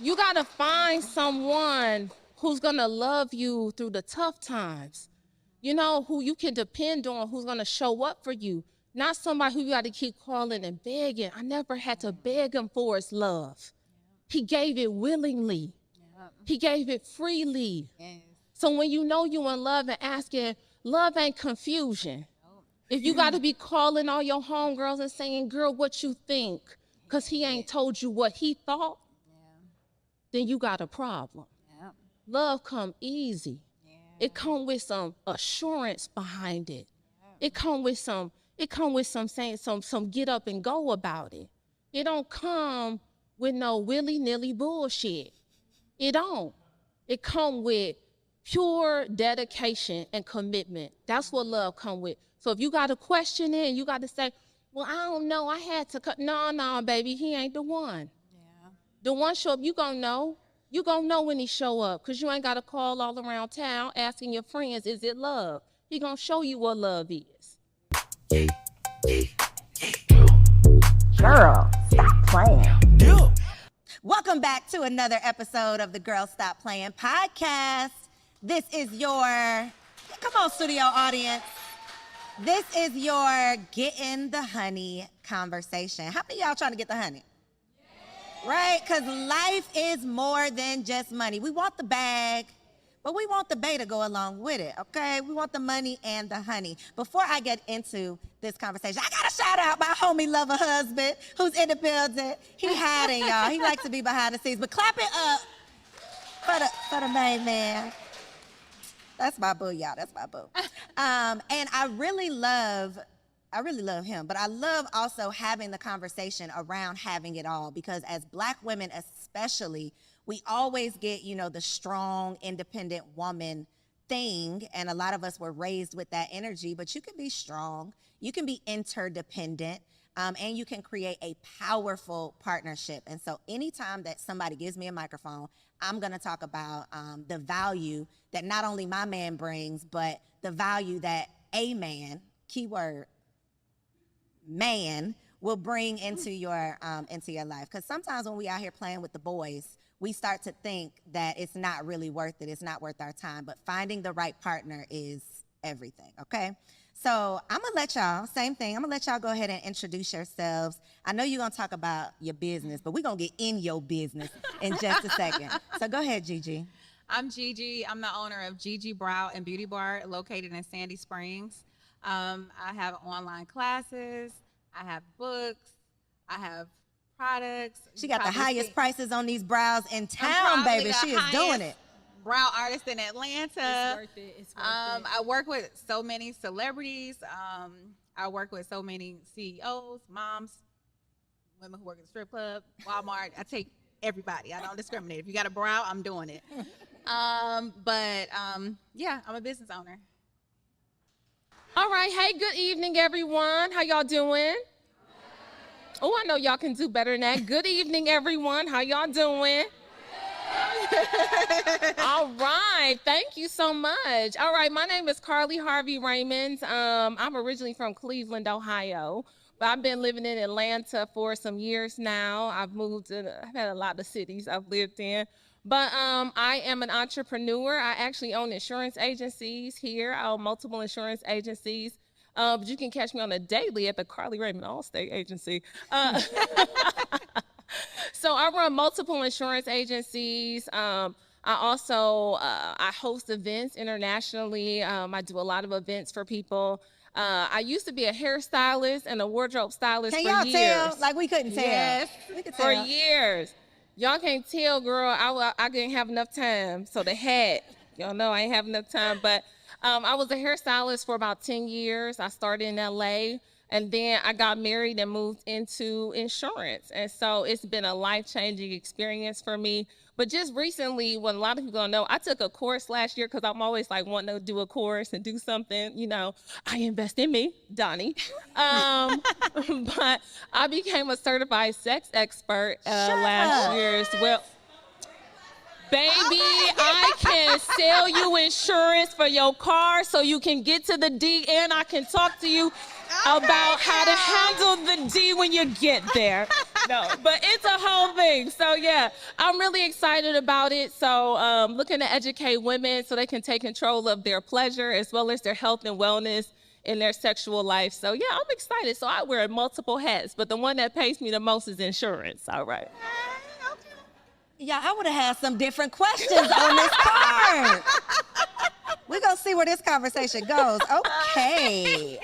You got to find someone who's going to love you through the tough times. You know, who you can depend on, who's going to show up for you. Not somebody who you got to keep calling and begging. I never had to beg him for his love. He gave it willingly. He gave it freely. So when you know you in love and asking, love ain't confusion. If you got to be calling all your homegirls and saying, girl, what you think? Because he ain't told you what he thought, then you got a problem. Love come easy. It come with some assurance behind it. It come with some saying some get up and go about it. It don't come with no willy-nilly bullshit. It don't. It come with pure dedication and commitment. That's what love come with. So if you got to question it and you got to say, well, I don't know, I had to cut. No, baby, he ain't the one. The one show up, you gonna know. You gonna know when he show up, because you ain't got to call all around town asking your friends, is it love? He gonna show you what love is. Girl, stop playing. Welcome back to another episode of the Girl Stop Playing podcast. This is your, come on, studio audience. This is your getting the honey conversation. How many of y'all trying to get the honey? Right? Because life is more than just money. We want the bag, but we want the bae to go along with it, okay? We want the money and the honey. Before I get into this conversation, I got to shout out my homie lover husband who's in the building. He hiding, y'all. He likes to be behind the scenes, but clap it up for the main man. That's my boo, y'all. That's my boo. And I really love him, but I love also having the conversation around having it all, because as Black women especially, we always get, the strong, independent woman thing, and a lot of us were raised with that energy, but you can be strong, you can be interdependent, and you can create a powerful partnership. And so anytime that somebody gives me a microphone, I'm gonna talk about the value that not only my man brings, but the value that a man, keyword, man, will bring into your life. Because sometimes when we out here playing with the boys, we start to think that it's not really worth it. It's not worth our time. But finding the right partner is everything, okay? So I'm going to let y'all, same thing, I'm going to let y'all go ahead and introduce yourselves. I know you're going to talk about your business, but we're going to get in your business in just a second. So go ahead, Gigi. I'm Gigi. I'm the owner of Gigi Brow and Beauty Bar, located in Sandy Springs. I have online classes. I have books. I have products. She got the highest prices on these brows in town, baby. She is doing it. Brow artist in Atlanta. It's worth it. It's worth it. I work with so many celebrities. I work with so many CEOs, moms, women who work at the strip club, Walmart. I take everybody. I don't discriminate. If you got a brow, I'm doing it. Yeah, I'm a business owner. All right, hey, good evening, everyone. How y'all doing? Oh, I know y'all can do better than that. Good evening, everyone. How y'all doing? All right, thank you so much. All right, my name is Karli Harvey Raymond. I'm originally from Cleveland, Ohio, but I've been living in Atlanta for some years now. I've had a lot of cities I've lived in. But I am an entrepreneur. I actually own insurance agencies here. I own multiple insurance agencies. But you can catch me on a daily at the Karli Raymond Allstate Agency. So I run multiple insurance agencies. I also I host events internationally. I do a lot of events for people. I used to be a hairstylist and a wardrobe stylist for years. Can y'all tell? Like we couldn't tell. Yes, we could for tell. years. Y'all can't tell, girl. I didn't have enough time. So the hat, y'all know I ain't have enough time. But I was a hairstylist for about 10 years. I started in LA, and then I got married and moved into insurance. And so it's been a life-changing experience for me. But just recently, what a lot of people don't know, I took a course last year because I'm always like wanting to do a course and do something, I invest in me, Donnie. But I became a certified sex expert last year as well. Baby, I can sell you insurance for your car so you can get to the D, and I can talk to you about how to handle the D when you get there. No, but it's a whole thing. So yeah, I'm really excited about it. So looking to educate women so they can take control of their pleasure as well as their health and wellness in their sexual life. So yeah, I'm excited. So I wear multiple hats, but the one that pays me the most is insurance. All right. Yeah, I would have had some different questions on this part. We're going to see where this conversation goes. Okay.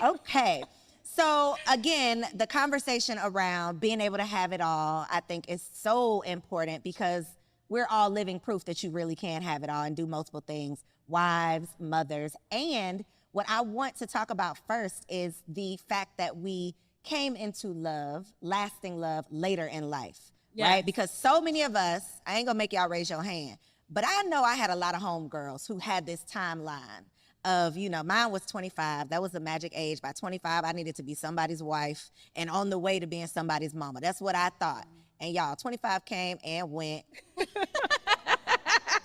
So again, the conversation around being able to have it all, I think is so important because we're all living proof that you really can have it all and do multiple things, wives, mothers. And what I want to talk about first is the fact that we came into love, lasting love, later in life. Yes. Right? Because so many of us, I ain't gonna make y'all raise your hand, but I know I had a lot of homegirls who had this timeline of, mine was 25. That was the magic age. By 25, I needed to be somebody's wife and on the way to being somebody's mama. That's what I thought. And y'all, 25 came and went.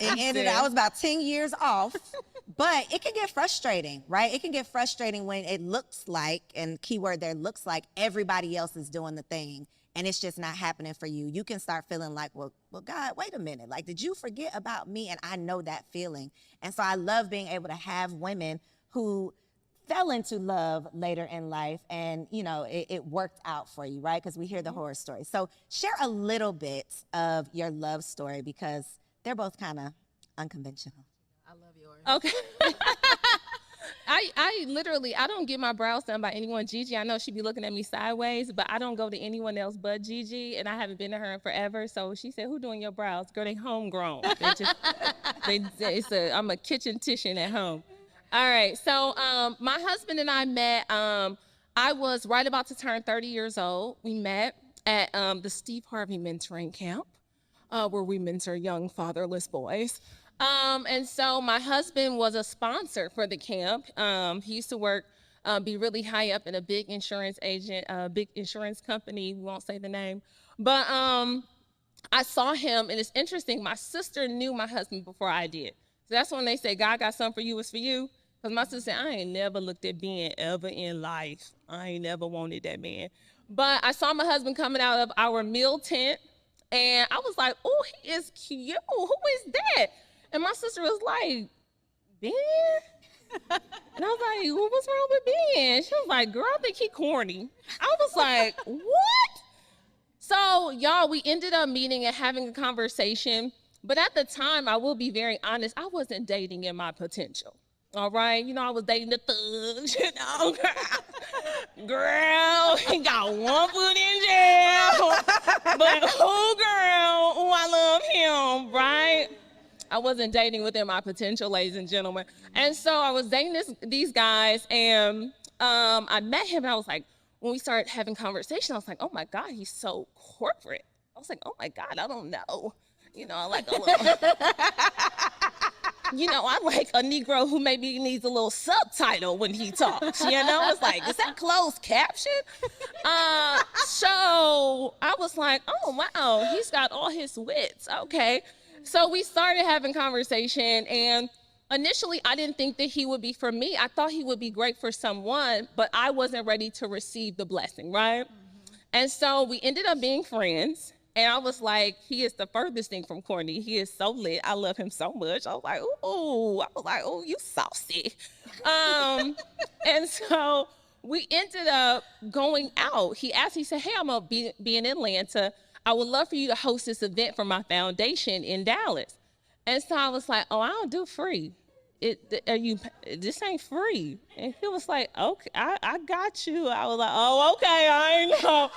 It ended, I was about 10 years off, but it can get frustrating, right? It can get frustrating when it looks like, and keyword there, looks like everybody else is doing the thing. And it's just not happening for you. You can start feeling like, well, God, wait a minute. Like, did you forget about me? And I know that feeling. And so I love being able to have women who fell into love later in life and, it worked out for you, right? Because we hear the horror stories. So share a little bit of your love story because they're both kind of unconventional. I love yours. Okay. I don't get my brows done by anyone. Gigi, I know she be looking at me sideways, but I don't go to anyone else but Gigi, and I haven't been to her in forever. So she said, who doing your brows? Girl, they homegrown. I'm a kitchen titian at home. All right, so my husband and I met, I was right about to turn 30 years old. We met at the Steve Harvey mentoring camp, where we mentor young fatherless boys. And so my husband was a sponsor for the camp. He used to work, be really high up in a big insurance agent, big insurance company. We won't say the name. But I saw him, and it's interesting. My sister knew my husband before I did. So that's when they say, God got something for you, it's for you. Because my sister said, I ain't never looked at Ben ever in life. I ain't never wanted that man. But I saw my husband coming out of our meal tent, and I was like, oh, he is cute. Who is that? And my sister was like, Ben? And I was like, well, what's wrong with Ben? She was like, girl, I think he corny. I was like, what? So, y'all, we ended up meeting and having a conversation. But at the time, I will be very honest, I wasn't dating in my potential. All right? I was dating the thugs, Girl, he got one foot in jail. But girl, I love him, right? I wasn't dating within my potential, ladies and gentlemen. And so I was dating these guys, and I met him, and I was like, when we started having conversation, I was like, oh my God, he's so corporate. I was like, oh my God, I don't know. I like a little, I like a Negro who maybe needs a little subtitle when he talks, It's like, is that closed caption? So I was like, oh wow, he's got all his wits, okay. So we started having conversation, and initially I didn't think that he would be for me. I thought he would be great for someone, but I wasn't ready to receive the blessing, right? Mm-hmm. And so we ended up being friends, and I was like, he is the furthest thing from corny. He is so lit. I love him so much. I was like, ooh, you saucy. And so we ended up going out. He said, hey, I'm gonna be in Atlanta. I would love for you to host this event for my foundation in Dallas. And so I was like, oh, I don't do free. This ain't free. And he was like, okay, I got you. I was like, oh, okay, I know.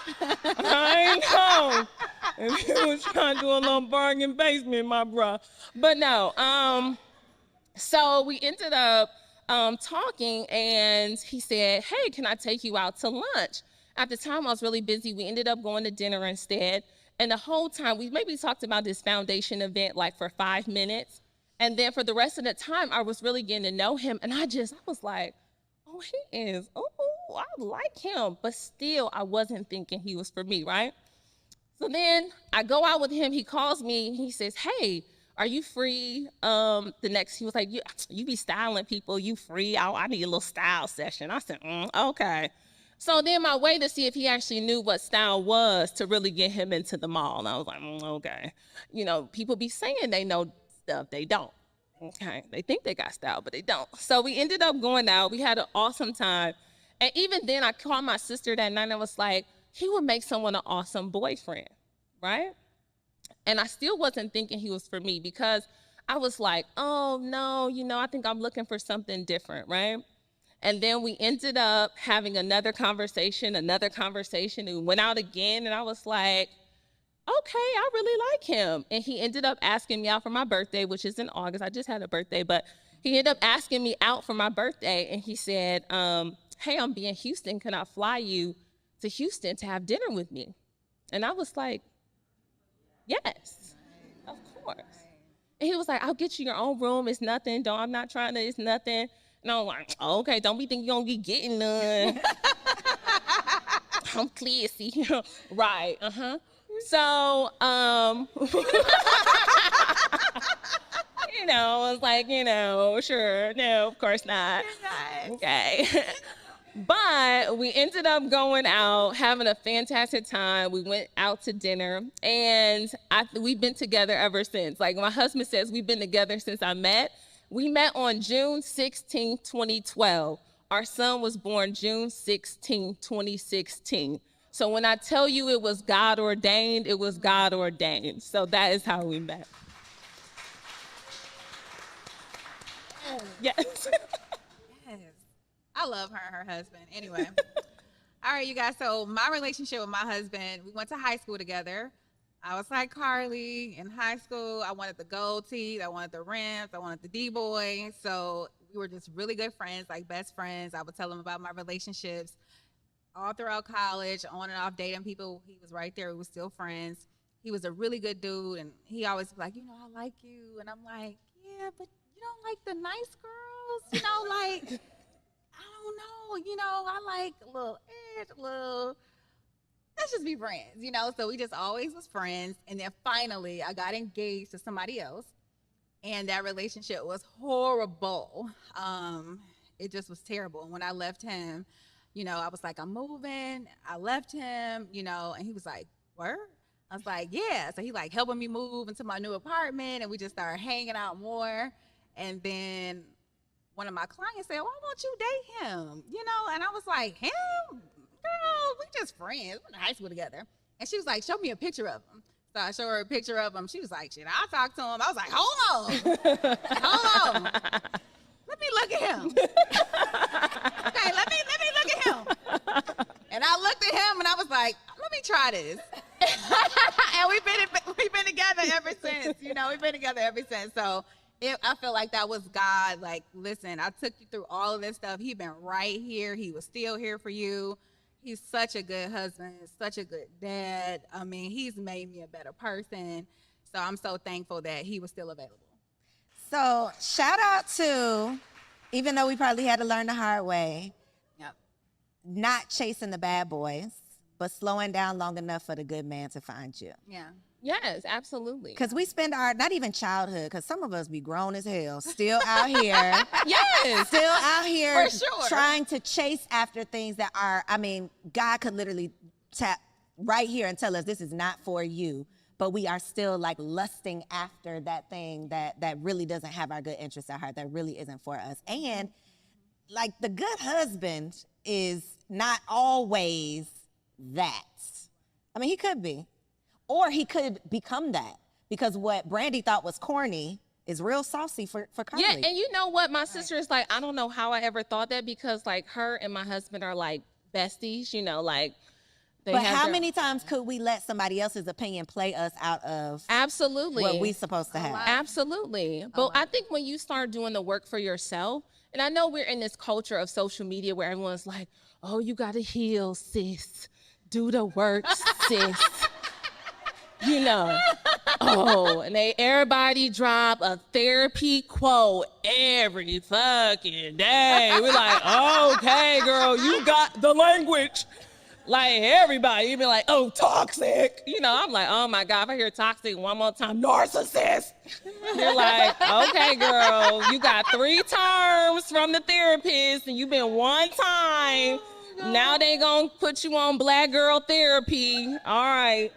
And he was trying to do a little bargain basement, my bro. But no, so we ended up talking, and he said, hey, can I take you out to lunch? At the time, I was really busy. We ended up going to dinner instead. And the whole time, we maybe talked about this foundation event like for 5 minutes. And then for the rest of the time, I was really getting to know him. And I was like, oh, I like him. But still, I wasn't thinking he was for me, right? So then I go out with him. He calls me. He says, hey, are you free? He was like, you be styling people. You free? I need a little style session. I said, okay. So then my way to see if he actually knew what style was to really get him into the mall. And I was like, okay. You know, people be saying they know stuff. They don't. Okay. They think they got style, but they don't. So we ended up going out. We had an awesome time. And even then I called my sister that night and I was like, he would make someone an awesome boyfriend, right? And I still wasn't thinking he was for me because I was like, oh no, you know, I think I'm looking for something different, right? And then we ended up having another conversation, and we went out again, and I was like, okay, I really like him. And he ended up asking me out for my birthday, which is in August. I just had a birthday, but he ended up asking me out for my birthday, and he said, hey, I'm being in Houston. Can I fly you to Houston to have dinner with me? And I was like, yes, of course. And he was like, I'll get you your own room. It's nothing. I'm not trying to, it's nothing. And I'm like, oh, okay, don't be thinking you're going to be getting none. I'm classy. Right, So, you know, I was like, you know, sure. No, of course not. Okay. But we ended up going out, having a fantastic time. We went out to dinner, and we've been together ever since. Like my husband says, we've been together since I met. We met on June 16, 2012. Our son was born June 16, 2016. So when I tell you it was God ordained, it was God ordained. So that is how we met. Yes. Yes. I love her and her husband. Anyway. All right, you guys. So my relationship with my husband, we went to high school together. I was like Karli in high school. I wanted the gold teeth. I wanted the rims. I wanted the D-boy. So we were just really good friends, like best friends. I would tell him about my relationships all throughout college, on and off dating people. He was right there. We were still friends. He was a really good dude. And he always was like, you know, I like you. And I'm like, yeah, but you don't like the nice girls? You know, like, I don't know. You know, I like a little edge, a little... Let's just be friends, you know? So we just always was friends. And then finally, I got engaged to somebody else. And that relationship was horrible. It just was terrible. And when I left him, you know, I was like, I'm moving. I left him, you know, and he was like, word? I was like, yeah. So he like helping me move into my new apartment. And we just started hanging out more. And then one of my clients said, why won't you date him? You know, and I was like, him? Girl, we just friends. We're in high school together. And she was like, show me a picture of him. So I showed her a picture of him. She was like, shit, I'll talk to him. I was like, hold on. Let me look at him. Okay, let me look at him. And I looked at him and I was like, let me try this. And we've been together ever since. You know, we've been together ever since. So I feel like that was God. Like, listen, I took you through all of this stuff. He's been right here. He was still here for you. He's such a good husband, such a good dad. I mean, he's made me a better person. So I'm so thankful that he was still available. So shout out to, even though we probably had to learn the hard way, not chasing the bad boys, but slowing down long enough for the good man to find you. Yeah. Yes, absolutely. Because we spend our, not even childhood, because some of us be grown as hell, still out here. Yes. Still out here For sure. trying to chase after things that are, I mean, God could literally tap right here and tell us this is not for you. But we are still like lusting after that thing that really doesn't have our good interests at heart, that really isn't for us. And like the good husband is not always that. I mean, he could be. Or he could become that, because what Brandy thought was corny is real saucy for Karli. Yeah, and you know what? My sister is like, I don't know how I ever thought that, because like her and my husband are like besties, you know, like. But how many times could we let somebody else's opinion play us out of absolutely what we supposed to have? Absolutely. But I think when you start doing the work for yourself, and I know we're in this culture of social media where everyone's like, oh, you got to heal, sis. Do the work, sis. You know, and everybody drop a therapy quote every fucking day. We're like, okay, girl, you got the language. Like everybody, you be like, oh, toxic. You know, I'm like, oh my God, if I hear toxic one more time, narcissist. You're like, okay, girl, you got 3 terms from the therapist and you've been one time. Now they gonna put you on black girl therapy. All right.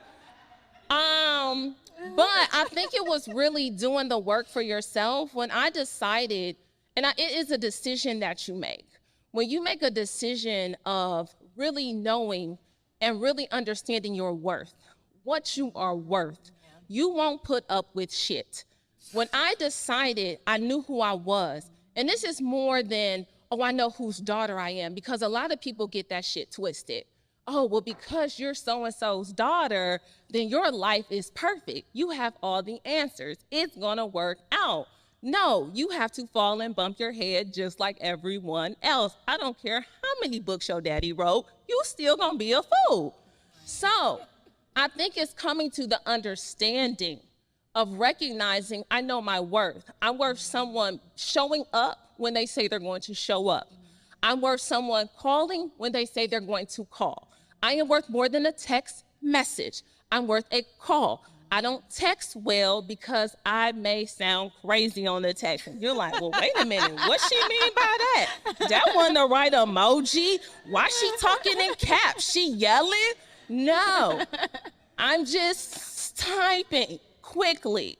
But I think it was really doing the work for yourself when I decided, and it is a decision that you make. When you make a decision of really knowing and really understanding your worth, what you are worth, you won't put up with shit. When I decided, I knew who I was, and this is more than, oh, I know whose daughter I am, because a lot of people get that shit twisted. Oh, well, because you're so-and-so's daughter, then your life is perfect. You have all the answers. It's gonna work out. No, you have to fall and bump your head just like everyone else. I don't care how many books your daddy wrote, you still gonna be a fool. So I think it's coming to the understanding of recognizing I know my worth. I'm worth someone showing up when they say they're going to show up. I'm worth someone calling when they say they're going to call. I am worth more than a text message. I'm worth a call. I don't text well because I may sound crazy on the text. And you're like, well, wait a minute, what she mean by that? That wasn't the right emoji. Why she talking in caps? She yelling? No, I'm just typing quickly.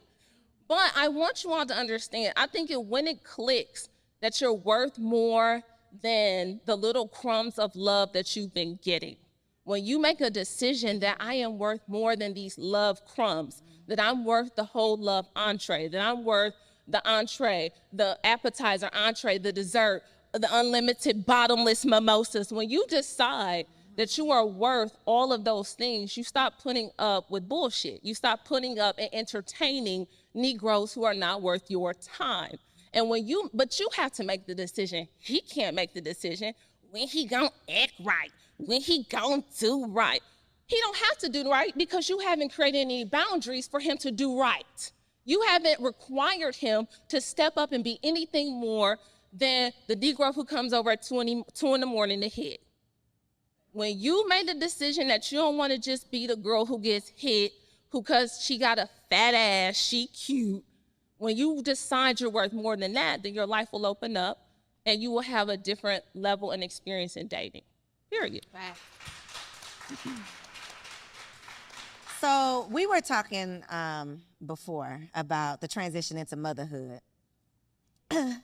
But I want you all to understand, I think when it clicks that you're worth more than the little crumbs of love that you've been getting. When you make a decision that I am worth more than these love crumbs, that I'm worth the whole love entree, that I'm worth the entree, the appetizer entree, the dessert, the unlimited bottomless mimosas, when you decide that you are worth all of those things, you stop putting up with bullshit. You stop putting up and entertaining Negroes who are not worth your time. And but you have to make the decision. He can't make the decision when he gonna act right, when he gonna do right. He don't have to do right because you haven't created any boundaries for him to do right. You haven't required him to step up and be anything more than the Negro who comes over at 2 in the morning to hit. When you made the decision that you don't want to just be the girl who gets hit because she got a fat ass, she cute. When you decide you're worth more than that, then your life will open up and you will have a different level and experience in dating, period. Right. So we were talking before about the transition into motherhood. And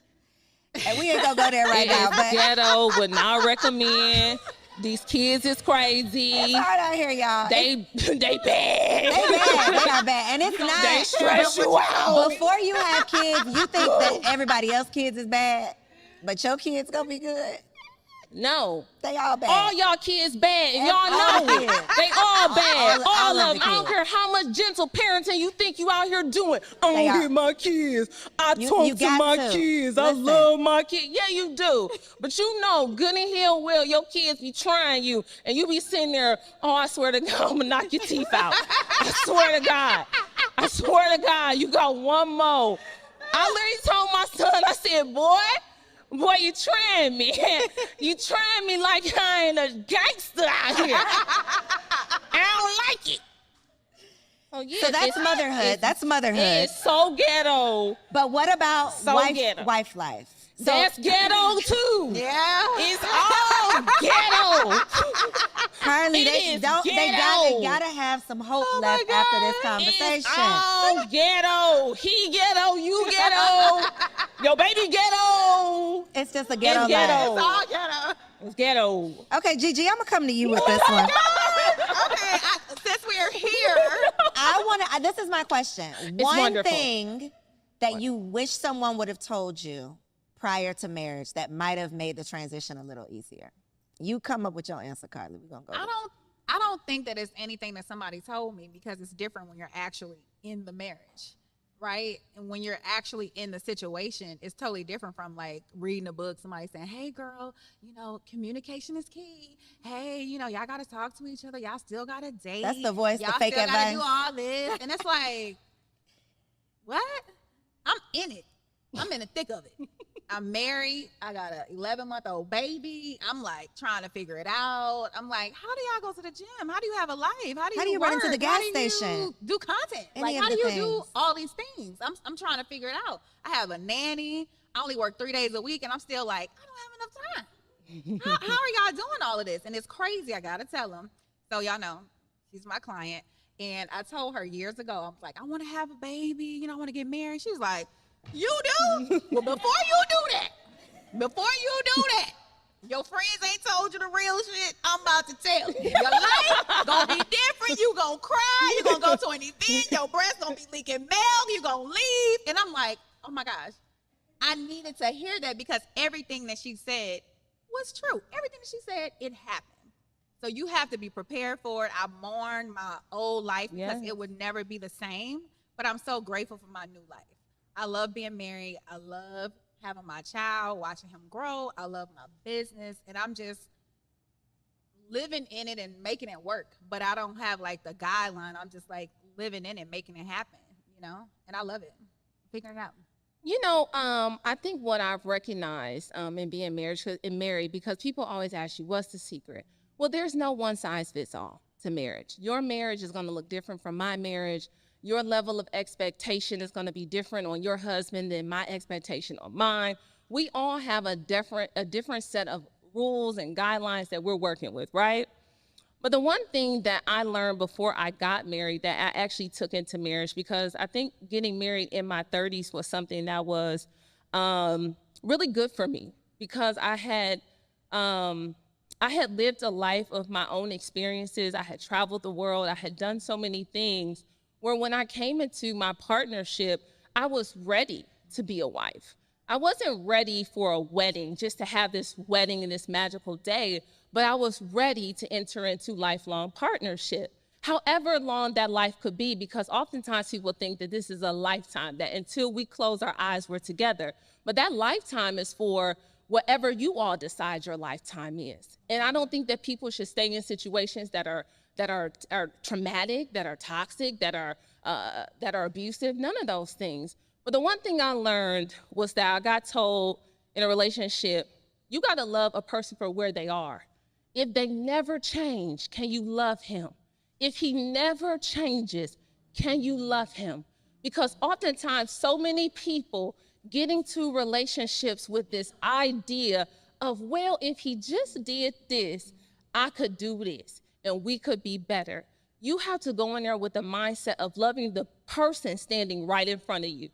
we ain't gonna go there right now, but ghetto, would not recommend. These kids is crazy. It's hard out here, y'all. They bad. They bad. They are bad. And it's not. They stress you out. Before you have kids, you think that everybody else's kids is bad, but your kids gonna be good. No. They all bad. All y'all kids bad, and y'all know it. They all bad. All of them. I don't care how much gentle parenting you think you out here doing. I don't hit my kids. I talk to my kids. I love my kids. Yeah, you do. But you know, good and hell well, your kids be trying you, and you be sitting there, oh, I swear to God, I'm gonna knock your teeth out. I swear to God. I swear to God, you got one more. I literally told my son, I said, boy, you trying me. You trying me like I ain't a gangster out here. I don't like it. Oh, yeah, so that's motherhood. That's motherhood. It's so ghetto. But what about wife life? So, that's ghetto too. Yeah. It's all ghetto. Karli, they gotta have some hope left after this conversation. It's all ghetto. He ghetto, you ghetto. Your baby ghetto. It's just a ghetto life. It's all ghetto. It's ghetto. Okay, Gigi, I'm gonna come to you with this one. Okay, since we're here, this is my question. It's one wonderful. thing that you wish someone would have told you prior to marriage that might have made the transition a little easier. You come up with your answer, Karli. We're gonna go. I don't think that it's anything that somebody told me, because it's different when you're actually in the marriage, right? And when you're actually in the situation, it's totally different from like reading a book, somebody saying, hey girl, communication is key. Hey, y'all gotta talk to each other. Y'all still gotta date. That's the voice, y'all the fake still advice. Gotta do all this. And it's like, what? I'm in it. I'm in the thick of it. I'm married. I got an 11-month-old baby. I'm like trying to figure it out. I'm like, how do y'all go to the gym? How do you have a life? How do you run into work? the gas How do station? You do content? Any How of do the you do things. all these things? I'm trying to figure it out. I have a nanny. I only work 3 days a week, and I'm still like, I don't have enough time. how are y'all doing all of this? And it's crazy. I got to tell them. So y'all know, she's my client. And I told her years ago, I was like, I want to have a baby. You know, I want to get married. She's like, you do? Well, before you do that, your friends ain't told you the real shit. I'm about to tell you. Your life gonna be different. You gonna cry. You gonna go to an event. Your breast gonna be leaking milk. You gonna leave. And I'm like, oh my gosh. I needed to hear that because everything that she said was true. Everything that she said, it happened. So you have to be prepared for it. I mourn my old life because it would never be the same. But I'm so grateful for my new life. I love being married. I love having my child, watching him grow. I love my business. And I'm just living in it and making it work. But I don't have like the guideline. I'm just like living in it, making it happen, you know? And I love it. Figuring it out. You know, I think what I've recognized in being married, because people always ask you, what's the secret? Well, there's no one size fits all to marriage. Your marriage is going to look different from my marriage. Your level of expectation is going to be different on your husband than my expectation on mine. We all have a different set of rules and guidelines that we're working with, right? But the one thing that I learned before I got married that I actually took into marriage, because I think getting married in my 30s was something that was really good for me, because I had lived a life of my own experiences. I had traveled the world. I had done so many things where when I came into my partnership, I was ready to be a wife. I wasn't ready for a wedding, just to have this wedding and this magical day, but I was ready to enter into lifelong partnership, however long that life could be, because oftentimes people think that this is a lifetime, that until we close our eyes, we're together. But that lifetime is for whatever you all decide your lifetime is. And I don't think that people should stay in situations that are traumatic, that are toxic, that are abusive, none of those things. But the one thing I learned was that I got told in a relationship, you got to love a person for where they are. If they never change, can you love him? If he never changes, can you love him? Because oftentimes so many people get into relationships with this idea of, well, if he just did this, I could do this and we could be better. You have to go in there with the mindset of loving the person standing right in front of you.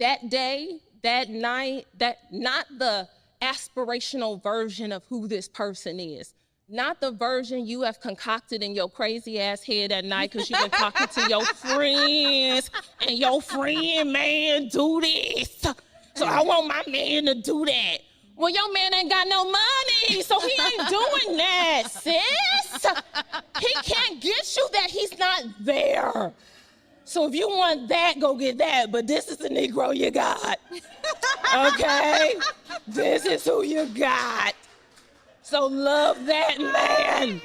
That day, that night, not the aspirational version of who this person is, not the version you have concocted in your crazy ass head at night because you've been talking to your friends and your friend, man, do this. So I want my man to do that. Well, your man ain't got no money, so he ain't doing that, sis. He can't get you that, he's not there. So if you want that, go get that, but this is the Negro you got, okay? This is who you got. So love that man.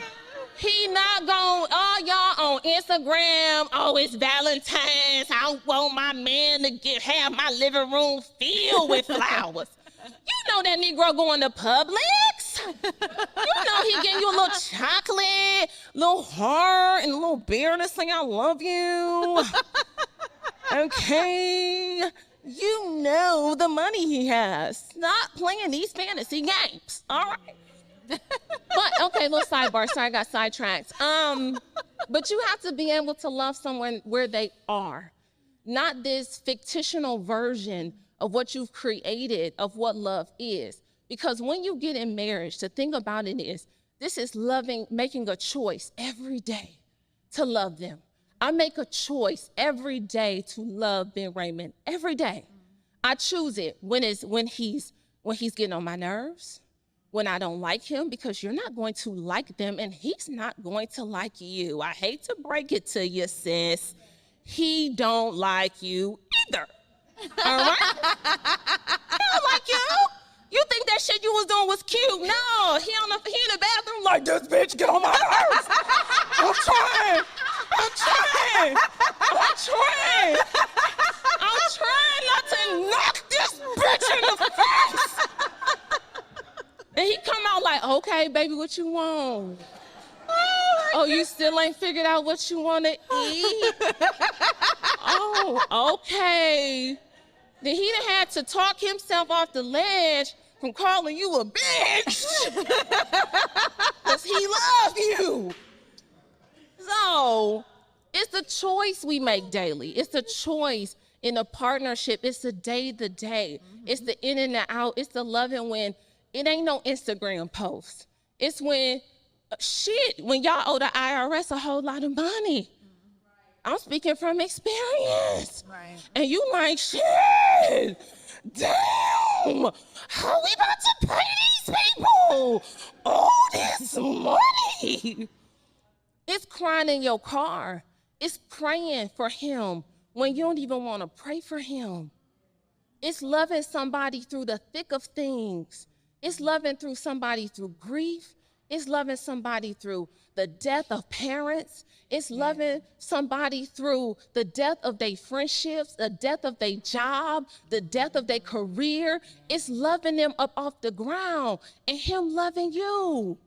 He not going, oh, y'all on Instagram, oh, it's Valentine's, I want my man to have my living room filled with flowers. You know that Negro going to Publix. You know he getting you a little chocolate, little heart, and a little beer to say I love you. Okay. You know the money he has. Stop playing these fantasy games, all right? But, okay, little sidebar. Sorry, I got sidetracked. But you have to be able to love someone where they are, not this fictional version of what you've created of what love is. Because when you get in marriage, the thing about it is, this is loving, making a choice every day to love them. I make a choice every day to love Ben Raymond, every day. I choose it when he's getting on my nerves, when I don't like him, because you're not going to like them and he's not going to like you. I hate to break it to you, sis. He don't like you either. All right? He don't like you. You think that shit you was doing was cute. No, he in the bathroom like, this bitch get on my nerves. I'm trying not to knock this bitch in the face. And he come out like, okay, baby, what you want? Oh, you still ain't figured out what you want to eat? Oh, okay. Then he done had to talk himself off the ledge from calling you a bitch because he loves you. So it's the choice we make daily. It's the choice in a partnership. It's the day-to-day. It's the in and the out. It's the loving when it ain't no Instagram post. It's when, when y'all owe the IRS a whole lot of money. I'm speaking from experience. Right. And you like, shit, damn, how we about to pay these people all this money? It's crying in your car. It's praying for him when you don't even want to pray for him. It's loving somebody through the thick of things. It's loving through somebody through grief. It's loving somebody through the death of parents. It's loving somebody through the death of their friendships, the death of their job, the death of their career. It's loving them up off the ground and him loving you.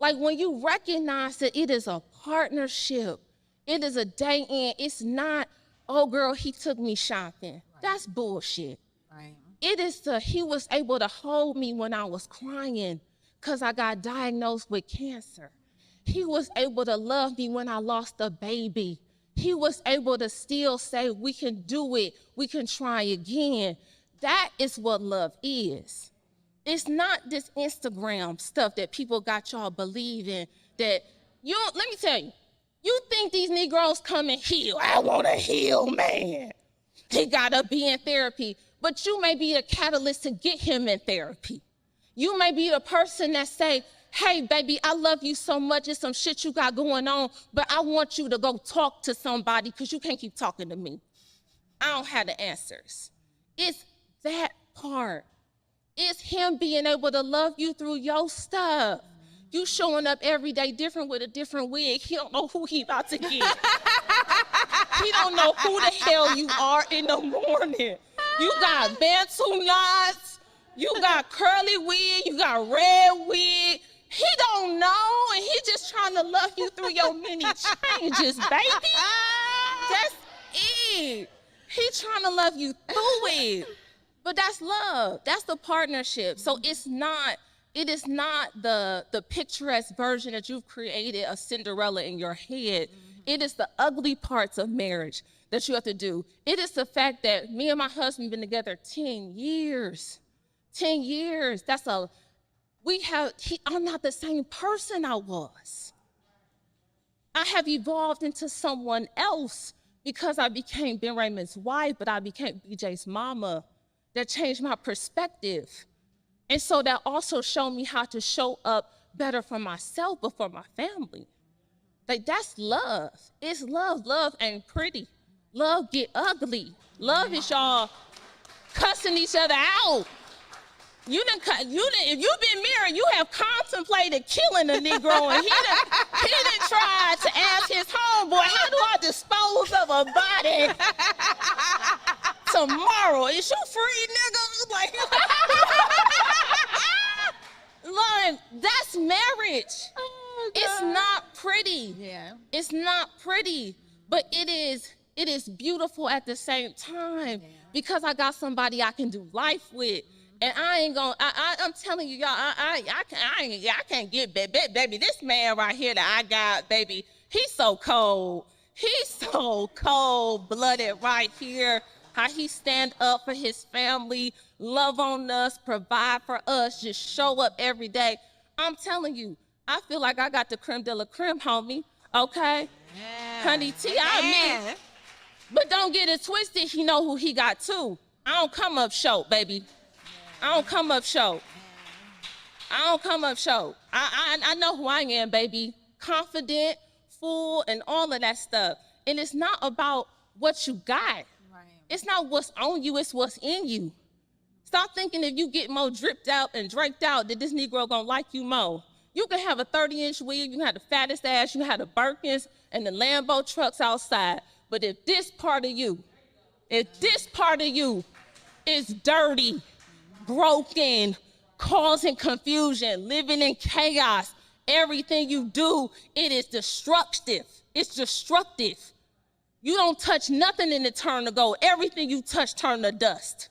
Like when you recognize that it is a partnership, it is a day in, it's not, oh girl, he took me shopping. Right. That's bullshit. Right. It is he was able to hold me when I was crying because I got diagnosed with cancer. He was able to love me when I lost a baby. He was able to still say, we can do it, we can try again. That is what love is. It's not this Instagram stuff that people got y'all believing that let me tell you, you think these Negroes come and heal. I want to heal, man. He gotta be in therapy, but you may be the catalyst to get him in therapy. You may be the person that say, hey, baby, I love you so much. It's some shit you got going on, but I want you to go talk to somebody because you can't keep talking to me. I don't have the answers. It's that part. It's him being able to love you through your stuff. You showing up every day different with a different wig. He don't know who he about to get. He don't know who the hell you are in the morning. You got Bantu knots. You got curly wig. You got red wig. He don't know, and he just trying to love you through your many changes, baby. That's it. He trying to love you through it. But that's love. That's the partnership. So it is not the picturesque version that you've created a Cinderella in your head. It is the ugly parts of marriage that you have to do. It is the fact that me and my husband been together 10 years. 10 years. I'm not the same person I was. I have evolved into someone else because I became Ben Raymond's wife, but I became BJ's mama. That changed my perspective. And so that also showed me how to show up better for myself, but for my family. Like, that's love. It's love. Love ain't pretty. Love get ugly. Love is y'all cussing each other out. If you've been married, you have contemplated killing a Negro, and he done tried to ask his homeboy, how do I dispose of a body tomorrow? Is you free, nigga? Like, that's marriage. Oh, it's not pretty. Yeah. It's not pretty, but it is beautiful at the same time because I got somebody I can do life with. And I'm telling you, y'all, I can't get, baby, this man right here that I got, baby, he's so cold. He's so cold-blooded right here. How he stand up for his family, love on us, provide for us, just show up every day. I'm telling you, I feel like I got the creme de la creme, homie, okay? Yeah. Honey T, I mean, but don't get it twisted, he know who he got too. I don't come up short, baby. I don't come up short. I don't come up short. I know who I am, baby. Confident, full, and all of that stuff. And it's not about what you got. Right. It's not what's on you, it's what's in you. Stop thinking if you get more dripped out and draped out that this Negro gonna like you more. You can have a 30-inch wig, you can have the fattest ass, you can have the Birkins and the Lambo trucks outside. But if this part of you is dirty, broken, causing confusion, living in chaos, everything you do, it is destructive. It's destructive. You don't touch nothing and it turn to gold. Everything you touch turn to dust.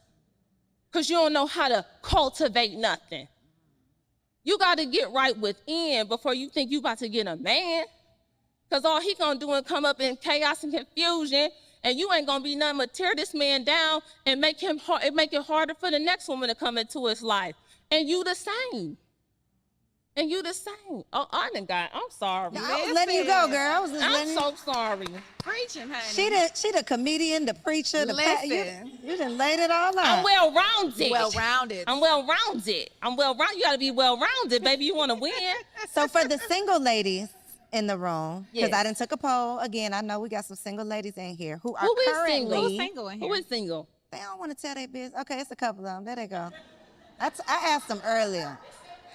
because you don't know how to cultivate nothing. You got to get right within before you think you about to get a man. Because all he going to do is come up in chaos and confusion, and you ain't going to be nothing but tear this man down and make it harder for the next woman to come into his life. And you the same. And you the same. Oh, I'm sorry. No, I was letting you go, girl. I was just I'm so sorry. Preaching, honey. She the comedian, the preacher, the Listen. You done laid it all out. I'm well-rounded. Well-rounded. I'm well-rounded. You got to be well-rounded, baby. You want to win. So for the single ladies in the room, because Yes. I done took a poll. Again, I know we got some single ladies in here who are Who is currently single? Who's single in here? Who is single? They don't want to tell their business. Okay, it's a couple of them. There they go. I asked them earlier.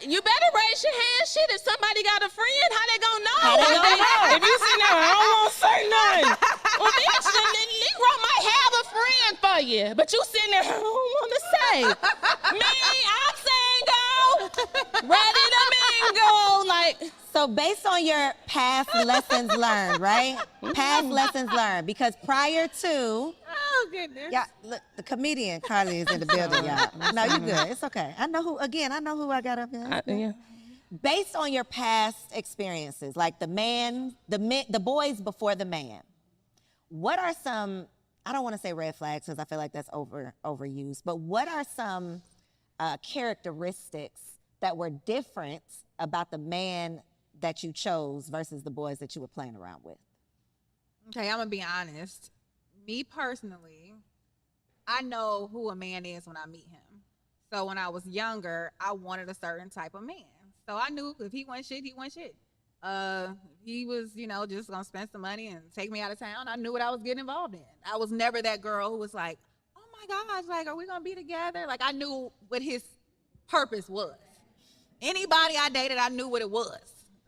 You better raise your hand. Shit, if somebody got a friend, how they gonna know? How they gonna know? If you sit there, I don't want to say nothing. Well, bitch, the Negro might have a friend for you, but you sitting there, I don't want to say. Me, I'm single, ready to mingle. Like, So based on your past lessons learned, right? Past lessons learned, because prior to, Oh, goodness. yeah, look, the comedian Karli is in the building, y'all. No, you good. It's okay. I know who I got up here. yeah. Based on your past experiences, like the boys before the man, what are some, I don't want to say red flags because I feel like that's overused, but what are some characteristics that were different about the man that you chose versus the boys that you were playing around with? Okay, I'm going to be honest. Me personally, I know who a man is when I meet him. So when I was younger, I wanted a certain type of man. So I knew if he wasn't shit, he wasn't shit. He was, just gonna spend some money and take me out of town. I knew what I was getting involved in. I was never that girl who was like, oh my gosh, like, are we gonna be together? Like, I knew what his purpose was. Anybody I dated, I knew what it was.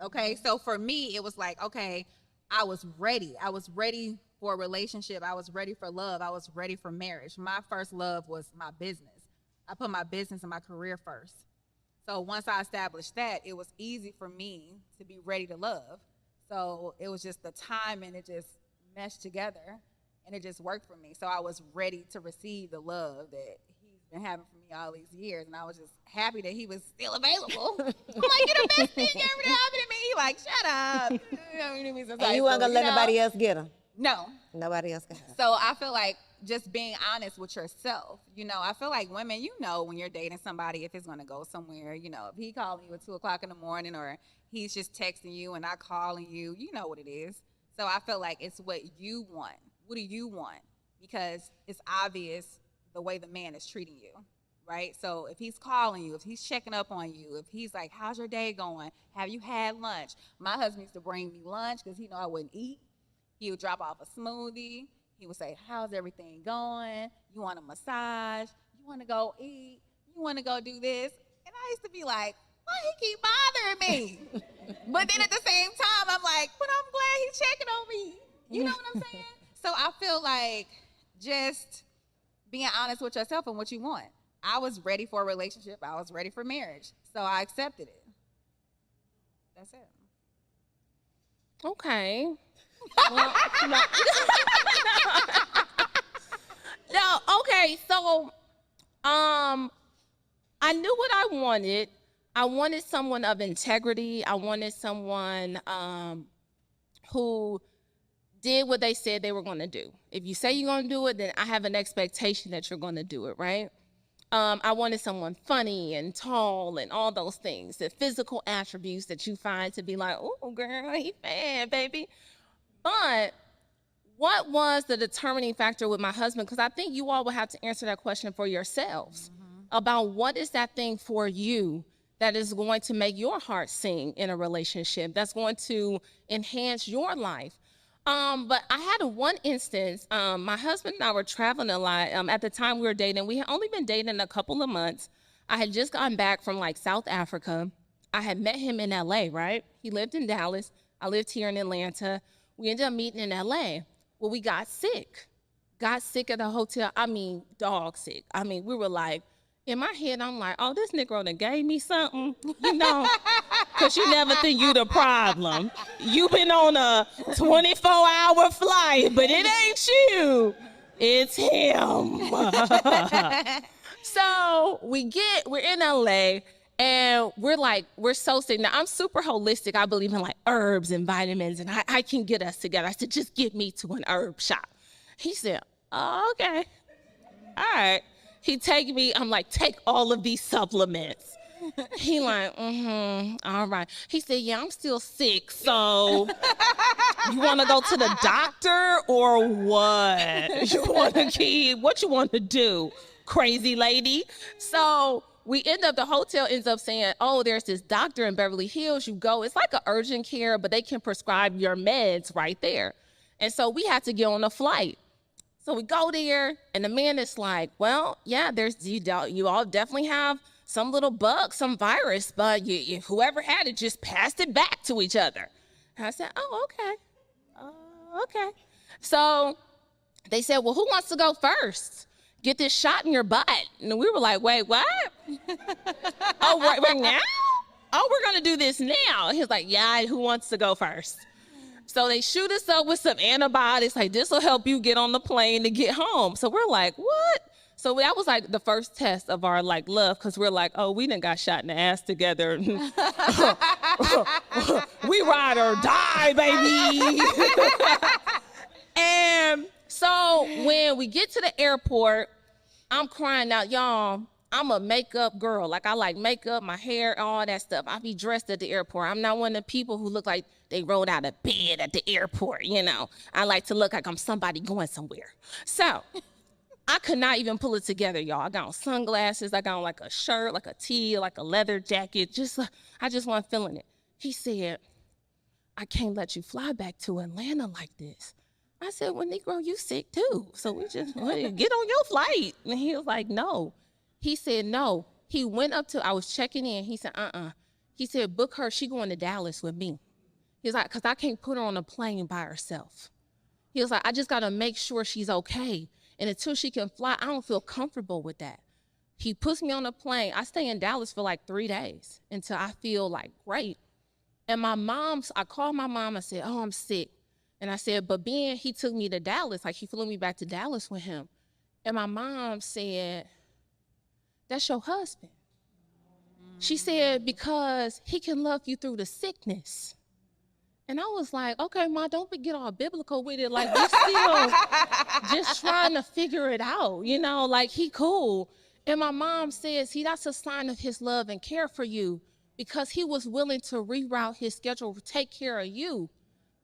Okay, so for me, it was like, okay, I was ready. I was ready for a relationship. I was ready for love. I was ready for marriage. My first love was my business. I put my business and my career first. So once I established that, it was easy for me to be ready to love. So it was just the time, and it just meshed together, and it just worked for me. So I was ready to receive the love that he's been having for me all these years, and I was just happy that he was still available. I'm like, you're the best thing ever to happen to me. He like, shut up. And you weren't gonna let nobody else get them. No. Nobody else can have them. So I feel like just being honest with yourself. I feel like women, when you're dating somebody, if it's going to go somewhere, if he calling you at 2:00 in the morning, or he's just texting you and not calling you, you know what it is. So I feel like it's what you want. What do you want? Because it's obvious the way the man is treating you, right? So if he's calling you, if he's checking up on you, if he's like, how's your day going? Have you had lunch? My husband used to bring me lunch because he knew I wouldn't eat. He would drop off a smoothie. He would say, how's everything going? You want a massage? You want to go eat? You want to go do this? And I used to be like, why he keep bothering me? But then at the same time, I'm like, but I'm glad he's checking on me. You know what I'm saying? So I feel like just being honest with yourself and what you want. I was ready for a relationship. I was ready for marriage. So I accepted it. That's it. Okay. Well, no, okay, so I knew what I wanted. I wanted someone of integrity. I wanted someone who did what they said they were going to do. If you say you're going to do it, then I have an expectation that you're going to do it, right? I wanted someone funny and tall and all those things, the physical attributes that you find to be like, oh, girl, he bad, baby. But what was the determining factor with my husband? Because I think you all will have to answer that question for yourselves about what is that thing for you that is going to make your heart sing in a relationship, that's going to enhance your life. But I had one instance, my husband and I were traveling a lot. At the time we were dating, we had only been dating a couple of months. I had just gotten back from South Africa. I had met him in LA, right? He lived in Dallas. I lived here in Atlanta. We ended up meeting in LA. Well, we got sick at the hotel. I mean, dog sick. I mean, we were like, in my head, I'm like, oh, this Negro done gave me something, because you never think you the problem. You been on a 24-hour flight, but it ain't you. It's him. So we're in LA and we're so sick. Now I'm super holistic. I believe in like herbs and vitamins and I can get us together. I said, just get me to an herb shop. He said, oh, okay. All right. He take me, I'm like, take all of these supplements. He like, all right. He said, yeah, I'm still sick, so you want to go to the doctor or what? What you want to do, crazy lady? So the hotel ends up saying, oh, there's this doctor in Beverly Hills. You go, it's like an urgent care, but they can prescribe your meds right there. And so we had to get on a flight. So we go there, and the man is like, well, yeah, you all definitely have some little bug, some virus, but whoever had it just passed it back to each other. And I said, oh, okay. Okay. So they said, well, who wants to go first? Get this shot in your butt. And we were like, wait, what? Oh, right now? Oh, we're going to do this now. He was like, yeah, who wants to go first? So they shoot us up with some antibiotics, like this will help you get on the plane to get home. So we're like, what? So that was like the first test of our like love, because we're like, oh, we done got shot in the ass together. We ride or die, baby. And so when we get to the airport, I'm crying out, y'all. I'm a makeup girl. Like, I like makeup, my hair, all that stuff. I be dressed at the airport. I'm not one of the people who look like they rolled out of bed at the airport, you know. I like to look like I'm somebody going somewhere. So I could not even pull it together, y'all. I got on sunglasses. I got on like a shirt, like a tee, like a leather jacket. I just wasn't feeling it. He said, I can't let you fly back to Atlanta like this. I said, well, Negro, you sick too. So we just get on your flight. And he was like, no. He said, no. He went up to, I was checking in. He said, He said, book her. She going to Dallas with me. He was like, because I can't put her on a plane by herself. He was like, I just got to make sure she's okay. And until she can fly, I don't feel comfortable with that. He puts me on a plane. I stay in Dallas for like 3 days until I feel like great. And I called my mom. I said, oh, I'm sick. And I said, but he took me to Dallas. Like, he flew me back to Dallas with him. And my mom said, that's your husband. She said, because he can love you through the sickness. And I was like, okay, Ma, don't get all biblical with it. Like, we still just trying to figure it out, you know, like, he cool. And my mom says, that's a sign of his love and care for you, because he was willing to reroute his schedule, take care of you,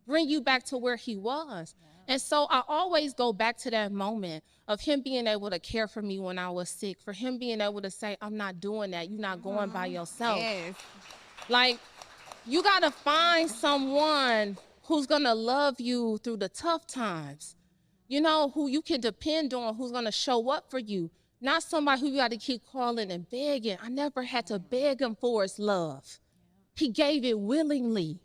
bring you back to where he was. Yeah. And so I always go back to that moment of him being able to care for me when I was sick, for him being able to say, I'm not doing that. You're not going by yourself. Yes. Like, you got to find someone who's going to love you through the tough times, you know, who you can depend on, who's going to show up for you, not somebody who you got to keep calling and begging. I never had to beg him for his love. He gave it willingly.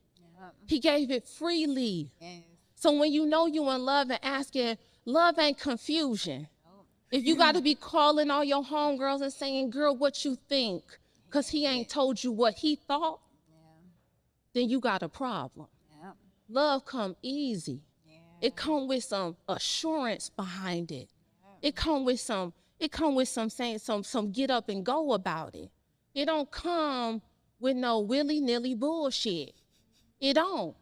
He gave it freely. Yes. So when you know you in love and asking, love ain't confusion. If you got to be calling all your homegirls and saying, girl, what you think? Because he ain't told you what he thought, then you got a problem. Yeah. Love come easy. Yeah. It come with some assurance behind it. Yeah. It come with some saying some get up and go about it. It don't come with no willy-nilly bullshit. It don't.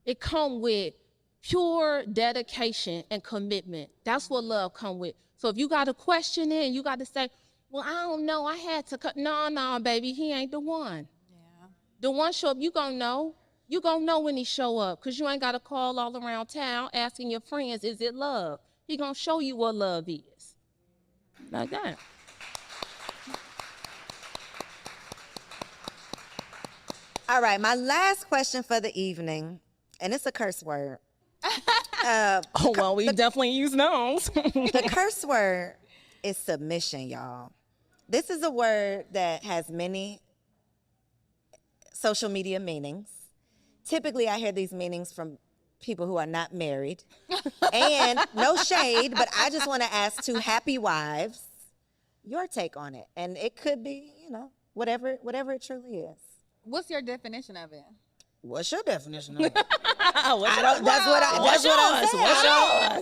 It come with pure dedication and commitment. That's what love come with. So if you got to question it and you got to say, well, I don't know, I had to cut. No, baby, he ain't the one. Yeah. The one show up, you gonna know. You gonna know when he show up, because you ain't got to call all around town asking your friends, is it love? He gonna show you what love is. Like that. All right, my last question for the evening, and it's a curse word. We definitely use those. The curse word is submission, y'all. This is a word that has many social media meanings. Typically, I hear these meanings from people who are not married. And no shade, but I just want to ask two happy wives your take on it. And it could be, you know, whatever it truly is. What's your definition of it? What's your definition of it? That's what I'm saying.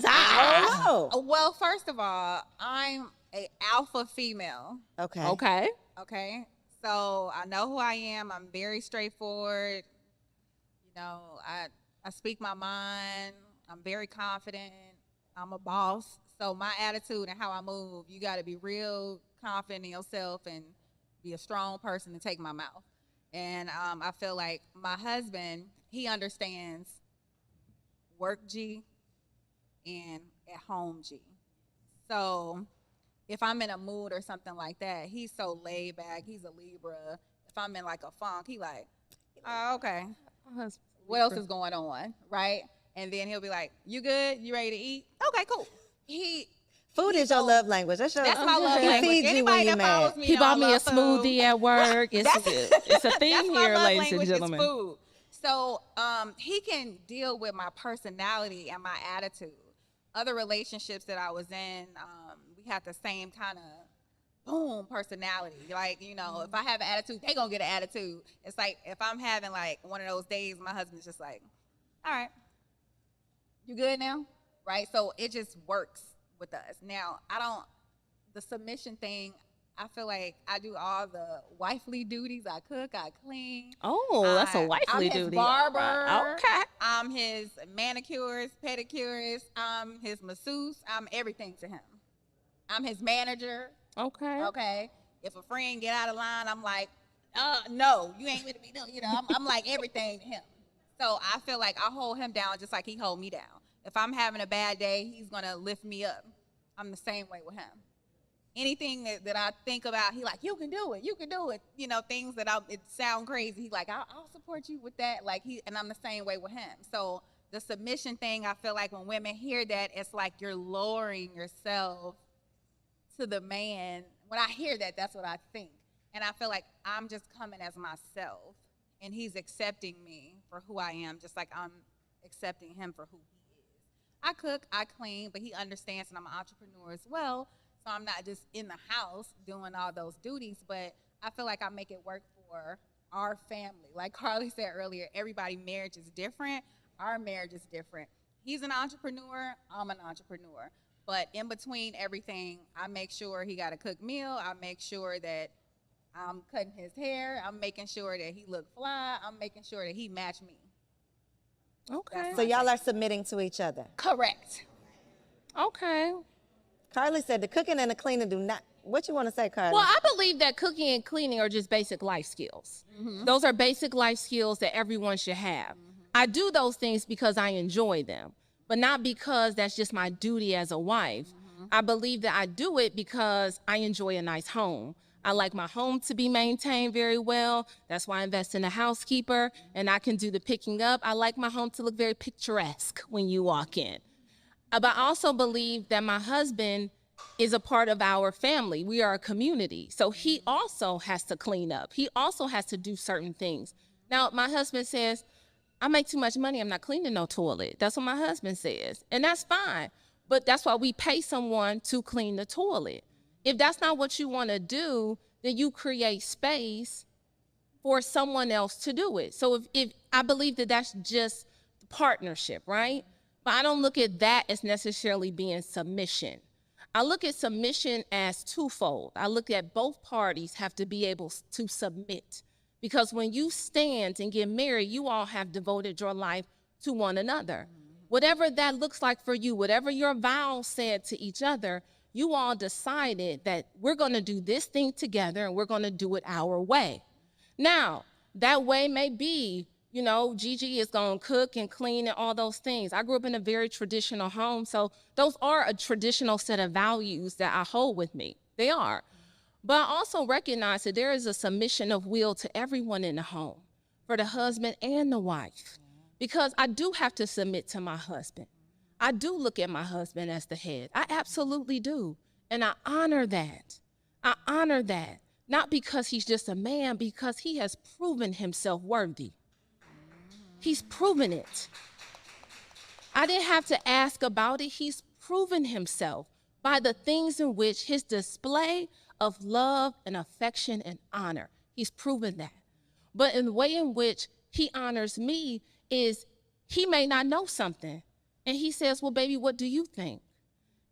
I don't know. Well, first of all, I'm a alpha female. Okay. Okay. Okay. So I know who I am. I'm very straightforward. You know, I speak my mind. I'm very confident. I'm a boss. So my attitude and how I move, you got to be real confident in yourself and be a strong person to take my mouth. And I feel like my husband, he understands work G and at home G. So if I'm in a mood or something like that, he's so laid back. He's a Libra. If I'm in like a funk, he like, oh, okay. What else is going on, right? And then he'll be like, you good? You ready to eat? Okay, cool. Food is your love language. That's my love He language. feeds you Anybody when you're that follows mad. me He know bought I me a love food. smoothie at work. It's a theme That's my here, love ladies and language is gentlemen. food. So he can deal with my personality and my attitude. Other relationships that I was in, we had the same kind of boom personality. Like, you know, if I have an attitude, they gonna get an attitude. It's like if I'm having like one of those days, my husband's just like, all right, you good now? Right? So it just works with us. Now, the submission thing, I feel like I do all the wifely duties. I cook, I clean. Oh, that's a wifely I'm his duty. barber. Okay. I'm his manicurist, pedicurist. I'm his masseuse. I'm everything to him. I'm his manager. Okay. Okay. If a friend get out of line, I'm like, no, you ain't with me. No, you know, I'm like everything to him. So I feel like I hold him down just like he hold me down. If I'm having a bad day, he's gonna lift me up. I'm the same way with him. Anything that I think about, he like, you can do it. You know, things that it sound crazy. He like, I'll support you with that. Like and I'm the same way with him. So the submission thing, I feel like when women hear that, it's like you're lowering yourself to the man. When I hear that, that's what I think. And I feel like I'm just coming as myself and he's accepting me for who I am, just like I'm accepting him for who he is. I cook, I clean, but he understands that I'm an entrepreneur as well. So I'm not just in the house doing all those duties, but I feel like I make it work for our family. Like Karli said earlier, everybody's marriage is different. Our marriage is different. He's an entrepreneur, I'm an entrepreneur. But in between everything, I make sure he got a cooked meal. I make sure that I'm cutting his hair. I'm making sure that he look fly. I'm making sure that he match me. Okay. So y'all are submitting to each other. Correct. Okay. Karli said the cooking and the cleaning do not. What you want to say, Karli? Well, I believe that cooking and cleaning are just basic life skills. Mm-hmm. Those are basic life skills that everyone should have. Mm-hmm. I do those things because I enjoy them, but not because that's just my duty as a wife. Mm-hmm. I believe that I do it because I enjoy a nice home. I like my home to be maintained very well. That's why I invest in a housekeeper, and I can do the picking up. I like my home to look very picturesque when you walk in. But I also believe that my husband is a part of our family. We are a community. So he also has to clean up. He also has to do certain things. Now, my husband says, I make too much money. I'm not cleaning no toilet. That's what my husband says. And that's fine. But that's why we pay someone to clean the toilet. If that's not what you want to do, then you create space for someone else to do it. So if I believe that that's just partnership, right? But I don't look at that as necessarily being submission. I look at submission as twofold. I look at both parties have to be able to submit. Because when you stand and get married, you all have devoted your life to one another. Whatever that looks like for you, whatever your vows said to each other, you all decided that we're going to do this thing together and we're going to do it our way. Now, that way may be, you know, Gigi is going to cook and clean and all those things. I grew up in a very traditional home, so those are a traditional set of values that I hold with me. They are. But I also recognize that there is a submission of will to everyone in the home, for the husband and the wife, because I do have to submit to my husband. I do look at my husband as the head. I absolutely do. And I honor that. I honor that. Not because he's just a man, because he has proven himself worthy. He's proven it. I didn't have to ask about it. He's proven himself by the things in which his display of love and affection and honor. He's proven that. But in the way in which he honors me is he may not know something. And he says, well, baby, what do you think?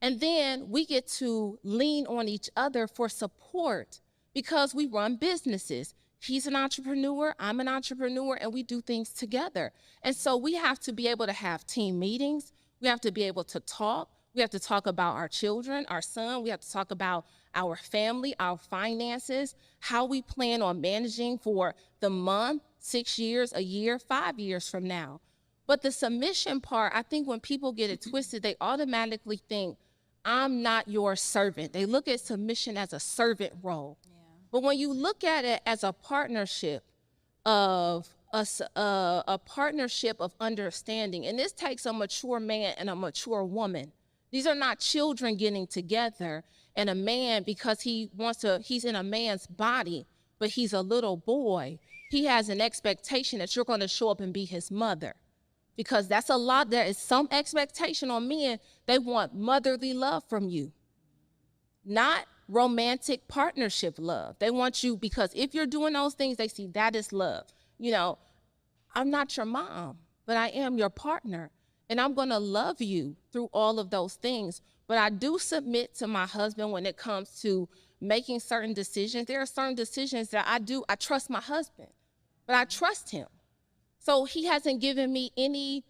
And then we get to lean on each other for support because we run businesses. He's an entrepreneur, I'm an entrepreneur, and we do things together. And so we have to be able to have team meetings. We have to be able to talk. We have to talk about our children, our son. We have to talk about our family, our finances, how we plan on managing for the month, 6 years, a year, 5 years from now. But the submission part, I think when people get it twisted, they automatically think, I'm not your servant. They look at submission as a servant role. Yeah. But when you look at it as a partnership of a partnership of understanding, and this takes a mature man and a mature woman. These are not children getting together and a man because he's in a man's body, but he's a little boy. He has an expectation that you're going to show up and be his mother. Because that's a lot, there is some expectation on men. They want motherly love from you, not romantic partnership love. They want you, because if you're doing those things, they see that is love. You know, I'm not your mom, but I am your partner, and I'm gonna love you through all of those things. But I do submit to my husband when it comes to making certain decisions. There are certain decisions that I trust my husband, but I trust him. So he hasn't given me any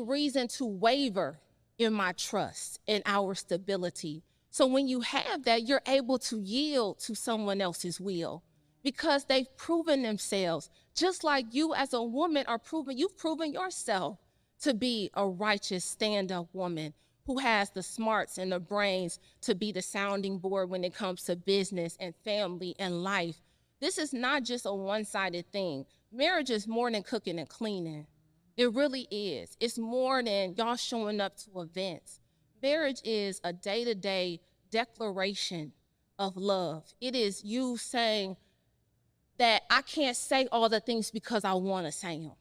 reason to waver in my trust and our stability. So when you have that, you're able to yield to someone else's will because they've proven themselves, just like you as a woman you've proven yourself to be a righteous stand-up woman who has the smarts and the brains to be the sounding board when it comes to business and family and life. This is not just a one-sided thing. Marriage is more than cooking and cleaning. It really is. It's more than y'all showing up to events. Marriage is a day-to-day declaration of love. It is you saying that I can't say all the things because I want to say them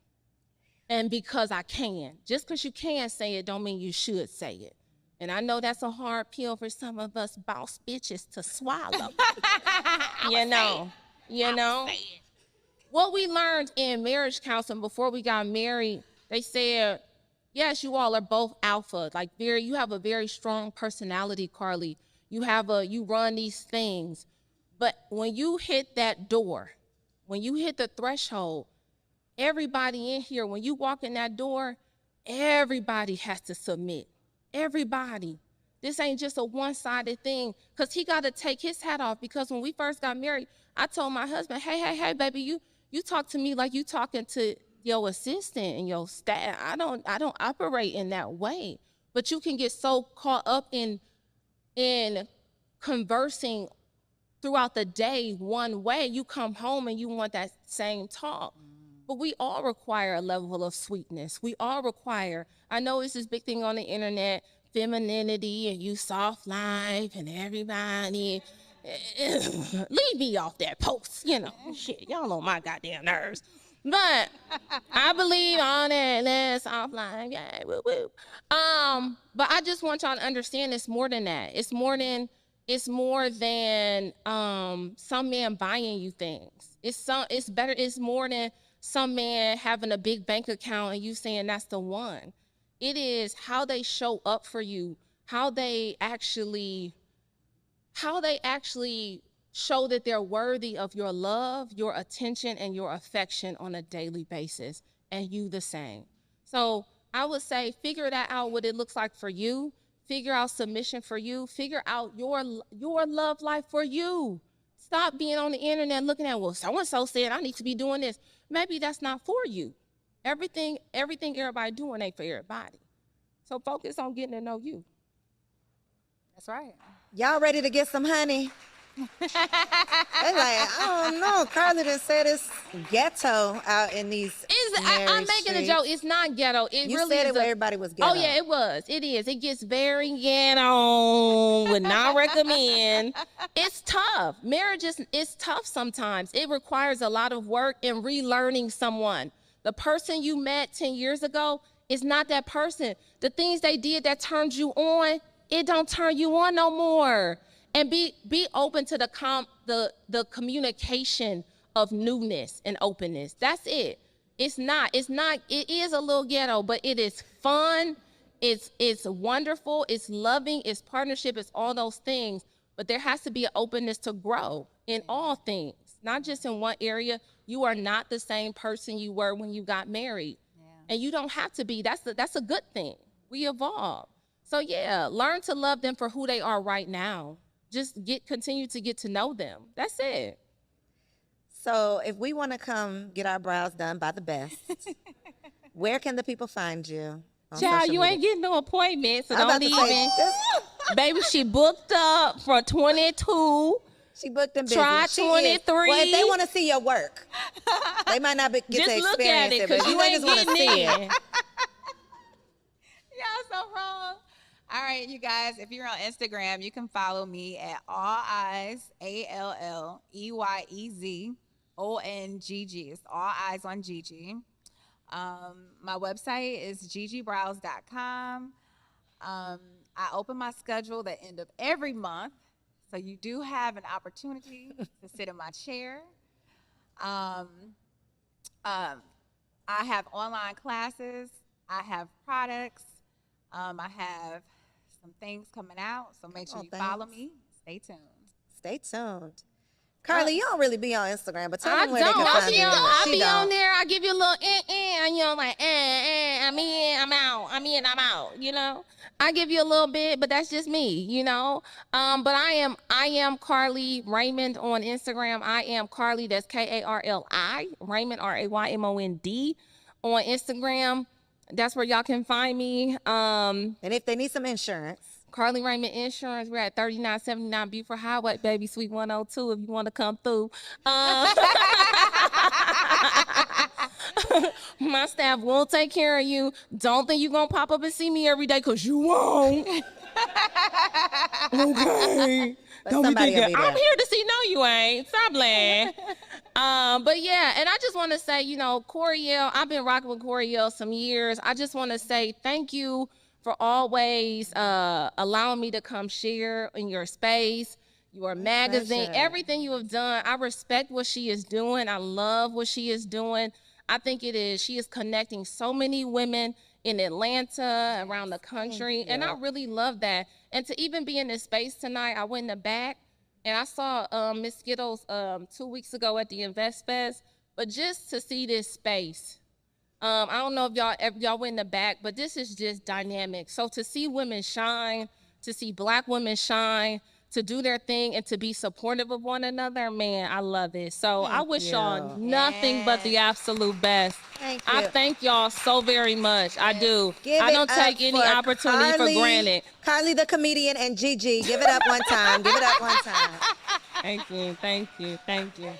and because I can. Just because you can say it don't mean you should say it. And I know that's a hard pill for some of us boss bitches to swallow. You know. What we learned in marriage counseling before we got married, they said, yes, you all are both alpha. Like you have a very strong personality, Karli. You run these things. But when you hit that door, when you hit the threshold, everybody in here, when you walk in that door, everybody has to submit. Everybody. This ain't just a one-sided thing, because he got to take his hat off. Because when we first got married, I told my husband, hey, baby, you talk to me like you talking to your assistant and your staff. I don't operate in that way. But you can get so caught up in conversing throughout the day one way. You come home and you want that same talk. But we all require a level of sweetness. We all require, I know it's this big thing on the internet, femininity and you soft life and everybody. Leave me off that post, shit, y'all on my goddamn nerves. But I believe on that soft life, yeah, woo woo. But I just want y'all to understand it's more than that. It's more than some man buying you things. It's more than some man having a big bank account and you saying that's the one. It is how they show up for you, how they actually show that they're worthy of your love, your attention, and your affection on a daily basis, and you the same. So I would say figure that out, what it looks like for you. Figure out submission for you. Figure out your love life for you. Stop being on the internet looking at, well, so-and-so said I need to be doing this. Maybe that's not for you. Everything everybody doing ain't for everybody. So focus on getting to know you. That's right. Y'all ready to get some honey? They like, I don't know. Karli done said it's ghetto out in these. I'm making a joke. It's not ghetto. You really said it where everybody was ghetto. Oh yeah, it was. It is. It gets very ghetto. Would not recommend. It's tough. Marriage is tough sometimes. It requires a lot of work in relearning someone. The person you met 10 years ago is not that person. The things they did that turned you on, it don't turn you on no more. And be open to the communication of newness and openness. That's it. It is a little ghetto, but it is fun. It's wonderful, it's loving, it's partnership, it's all those things. But there has to be an openness to grow in all things, not just in one area. You are not the same person you were when you got married. And you don't have to be. That's a good thing. We evolve. So yeah, learn to love them for who they are right now. Just continue to get to know them. That's it. So if we want to come get our brows done by the best, where can the people find you? Child, you ain't getting no appointment, so don't even. Baby, she booked up for 22. She booked them busy. Try 23. Well, if they want to see your work, they might not get just to look experience at it, but because you ain't just want to getting see in. it. Y'all so wrong. All right, you guys, if you're on Instagram, you can follow me at All Eyes, ALLEYEZONGG. It's All Eyes on Gigi. My website is gigibrows.com. I open my schedule the end of every month, so you do have an opportunity to sit in my chair. I have online classes. I have products. I have some things coming out, so make sure you follow me. Stay tuned. Stay tuned. Karli, you don't really be on Instagram, but tell them where they can I find be you. I be on there. I give you a little and you know, like I'm in, I'm out. I'm in, I'm out. You know, I give you a little bit, but that's just me. You know, but I am Karli Raymond on Instagram. I am Karli. That's Karli Raymond RAYMOND on Instagram. That's where y'all can find me. And if they need some insurance, Karli Raymond Insurance. We're at 3979 Beaufort Highway, baby, Suite 102. If you want to come through. My staff will take care of you. Don't think you're going to pop up and see me every day, because you won't. Okay. but Don't be somebody will thinking, be there. I'm here to see. No, you ain't. Stop playing. But yeah, and I just want to say, you know, Coriel, I've been rocking with Coriel some years. I just want to say thank you for always allowing me to come share in your space, your magazine, everything you have done. I respect what she is doing. I love what she is doing. I think she is connecting so many women in Atlanta, around the country, and I really love that. And to even be in this space tonight, I went in the back, and I saw Miss Skittles 2 weeks ago at the Invest Fest, but just to see this space, I don't know if y'all went in the back, but this is just dynamic. So to see women shine, to see Black women shine, to do their thing, and to be supportive of one another, man, I love it. So I wish y'all nothing but the absolute best. Thank you. I thank y'all so very much. I do. Give I it don't up take any for opportunity for granted. Karli the comedian and Gigi. Give it up one time. Give it up one time. Thank you. Thank you. Thank you.